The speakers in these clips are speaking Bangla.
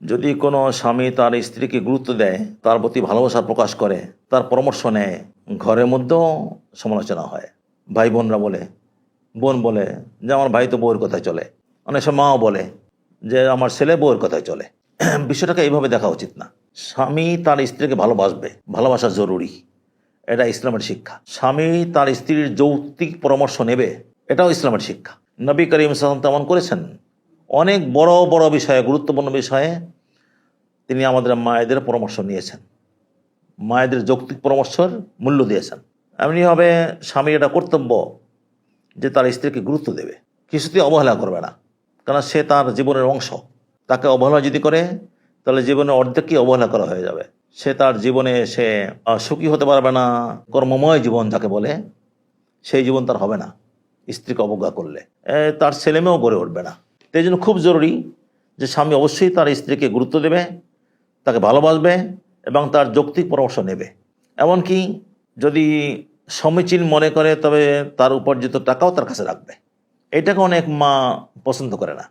যদি কোনো স্বামী তার স্ত্রীকে গুরুত্ব দেয়, তার প্রতি ভালোবাসা প্রকাশ করে, তার পরামর্শ নেয়, ঘরের মধ্যেও সমালোচনা হয়। ভাই বোনরা বলে, বোন বলে যে আমার ভাই তো বউয়ের কথায় চলে, অনেক সময় মাও বলে যে আমার ছেলে বউয়ের কথায় চলে। বিষয়টাকে এইভাবে দেখা উচিত না। স্বামী তার স্ত্রীকে ভালোবাসবে, ভালোবাসা জরুরি, এটা ইসলামের শিক্ষা। স্বামী তার স্ত্রীর যৌক্তিক পরামর্শ নেবে, এটাও ইসলামের শিক্ষা। নবী করিম সাল্লাল্লাহু আলাইহি ওয়াসাল্লাম তেমন করেছেন। অনেক বড় বড় বিষয়ে, গুরুত্বপূর্ণ বিষয়ে তিনি আমাদের মায়েদের পরামর্শ নিয়েছেন, মায়েদের যৌক্তিক পরামর্শের মূল্য দিয়েছেন। এমনিভাবে স্বামীর এটা কর্তব্য যে তার স্ত্রীকে গুরুত্ব দেবে, কিছুতেই অবহেলা করবে না, কারণ সে তার জীবনের অংশ। তাকে অবহেলা যদি করে তাহলে জীবনের অর্ধেকই অবহেলা করা হয়ে যাবে। সে তার জীবনে সে সুখী হতে পারবে না। কর্মময় জীবন যাকে বলে, সেই জীবন তার হবে না স্ত্রীকে অবজ্ঞা করলে। তার ছেলেমেয়েও গড়ে উঠবে না। তাই জন্য খুব জরুরি যে স্বামী অবশ্যই তার স্ত্রীকে গুরুত্ব দেবে, তাকে ভালোবাসবে এবং তার যৌক্তিক পরামর্শ নেবে। এমনকি যদি সমীচীন মনে করে তবে তার উপার্জিত টাকাও তার কাছে রাখবে। এটাকে অনেক মা পছন্দ করে না,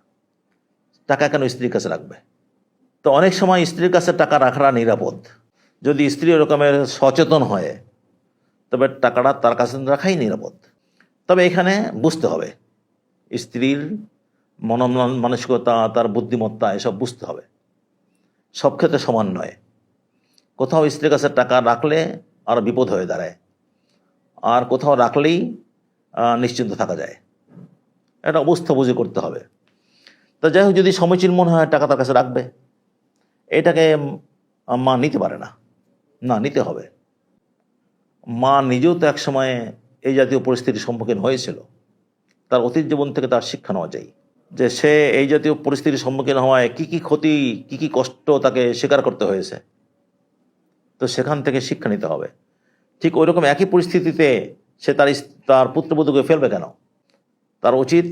টাকা কেন স্ত্রীর কাছে রাখবে। তো অনেক সময় স্ত্রীর কাছে টাকা রাখাটা নিরাপদ। যদি স্ত্রী এরকমের সচেতন হয় তবে টাকাটা তার কাছে রাখাই নিরাপদ। তবে এখানে বুঝতে হবে স্ত্রীর মানসিকতা, তার বুদ্ধিমত্তা, এসব বুঝতে হবে। সব ক্ষেত্রে সমান নয়। কোথাও স্ত্রীর কাছে টাকা রাখলে আর বিপদ হয়ে দাঁড়ায়, আর কোথাও রাখলেই নিশ্চিন্ত থাকা যায়। এটা অবস্থা বুঝে করতে হবে। তা যাই হোক, যদি সমীচীন মনে হয় টাকা তার কাছে রাখবে, এটাকে মা নিতে পারে না, না নিতে হবে। মা নিজেও তো এক সময় এই জাতীয় পরিস্থিতির সম্মুখীন হয়েছিল। তার অতীত জীবন থেকে তার শিক্ষা নেওয়া যায় যে সে এই জাতীয় পরিস্থিতির সম্মুখীন হওয়ায় কী কী ক্ষতি, কী কী কষ্ট তাকে স্বীকার করতে হয়েছে। তো সেখান থেকে শিক্ষা নিতে হবে। ঠিক ওই রকম একই পরিস্থিতিতে সে তার পুত্রবধূকে ফেলবে কেন? তার উচিত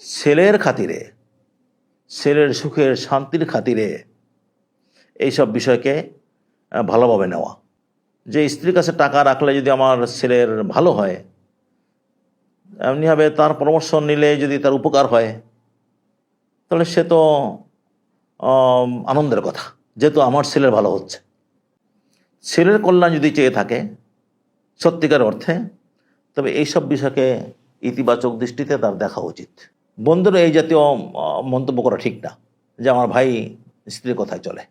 ছেলের খাতিরে, ছেলের সুখের শান্তির খাতিরে এইসব বিষয়কে ভালোভাবে নেওয়া। যে স্ত্রীর কাছে টাকা রাখলে যদি আমার ছেলের ভালো হয়, এমনিভাবে তার পরামর্শ নিলে যদি তার উপকার হয়, তাহলে সে তো আনন্দের কথা, যেহেতু আমার ছেলের ভালো হচ্ছে। ছেলের কল্যাণ যদি চেয়ে থাকে সত্যিকার অর্থে, তবে এইসব বিষয়কে ইতিবাচক দৃষ্টিতে তার দেখা উচিত। বন্ধুরা এই জাতীয় মন্তব্য করা ঠিক না যে আমার ভাই স্ত্রীর কথায় চলে,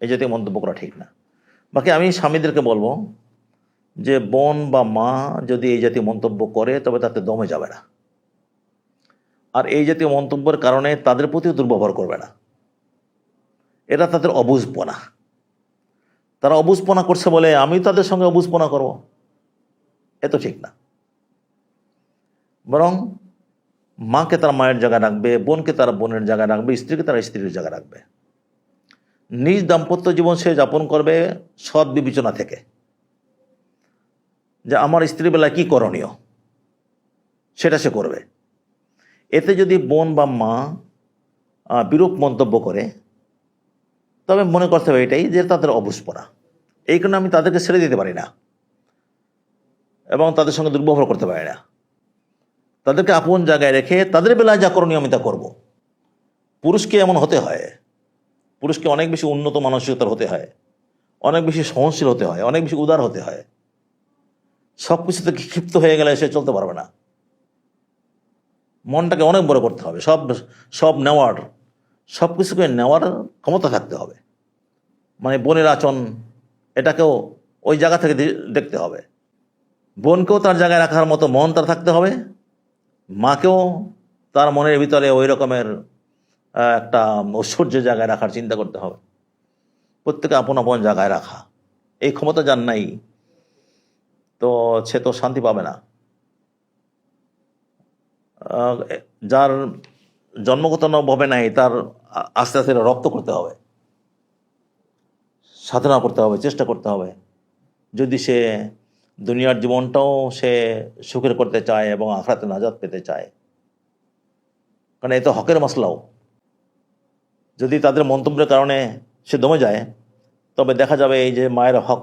এই জাতীয় মন্তব্য করা ঠিক না। বাকি আমি স্বামীদেরকে বলবো যে বোন বা মা যদি এই জাতীয় মন্তব্য করে তবে তাতে দমে যাবে না, আর এই জাতীয় মন্তব্যের কারণে তাদের প্রতিও দুর্ব্যবহার করবে না। এটা তাদের অবুঝপনা। তারা অবুঝপনা করছে বলে আমি তাদের সঙ্গে অবুঝপনা করব, এ তো ঠিক না। বরং মাকে তার মায়ের জায়গায় রাখবে, বোনকে তার বোনের জায়গায় রাখবে, স্ত্রীকে তার স্ত্রীর জায়গায় রাখবে। নিজ দাম্পত্য জীবন সে যাপন করবে সৎ বিবেচনা থেকে, যে আমার স্ত্রী বেলায় কী করণীয় সেটা সে করবে। এতে যদি বোন বা মা বিরূপ মন্তব্য করে তবে মনে করতে হবে এটাই যে তাদের অবুঝপনা। এই কারণে আমি তাদেরকে ছেড়ে দিতে পারি না এবং তাদের সঙ্গে দুর্ব্যবহার করতে পারি না। তাদেরকে আপন জায়গায় রেখে তাদের বেলায় যা করণীয় আমি তা করবো। পুরুষকে এমন হতে হয়, পুরুষকে অনেক বেশি উন্নত মানসিকতার হতে হয়, অনেক বেশি সহনশীল হতে হয়, অনেক বেশি উদার হতে হয়। সব কিছু থেকে ক্ষিপ্ত হয়ে গেলে সে চলতে পারবে না। মনটাকে অনেক বড় করতে হবে, সব নেওয়ার, সব কিছুকে নেওয়ার ক্ষমতা থাকতে হবে। মানে বোনের আচরণ, এটাকেও ওই জায়গা থেকে দেখতে হবে। বোনকেও তার জায়গায় রাখার মতো মন তার থাকতে হবে, মাকেও তার মনের ভিতরে ওই রকমের একটা ঐশ্বর্যের জায়গায় রাখার চিন্তা করতে হবে। প্রত্যেকে আপন আপন জায়গায় রাখা, এই ক্ষমতা যার নাই তো সে তো শান্তি পাবে না। যার জন্মগতভাবে নাই তার আস্তে আস্তে রপ্ত করতে হবে, সাধনা করতে হবে, চেষ্টা করতে হবে, যদি সে দুনিয়ার জীবনটাও সে সুখের করতে চায় এবং আখিরাতে নাজাত পেতে চায়। কারণ এ তো হকের মাসলাও। যদি তাদের মন্তব্যের কারণে সে দমে যায় তবে দেখা যাবে এই যে মায়ের হক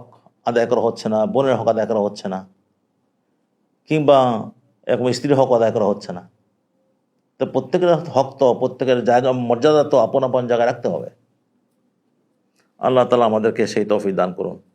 আদায় করা হচ্ছে না, বোনের হক আদায় করা হচ্ছে না, কিংবা এরকম স্ত্রীর হক আদায় করা হচ্ছে না। তো প্রত্যেকের হক তো, প্রত্যেকের জায়গা মর্যাদা তো আপন আপন জায়গায় রাখতে হবে। আল্লাহ তাআলা আমাদেরকে সেই তৌফিক দান করুন।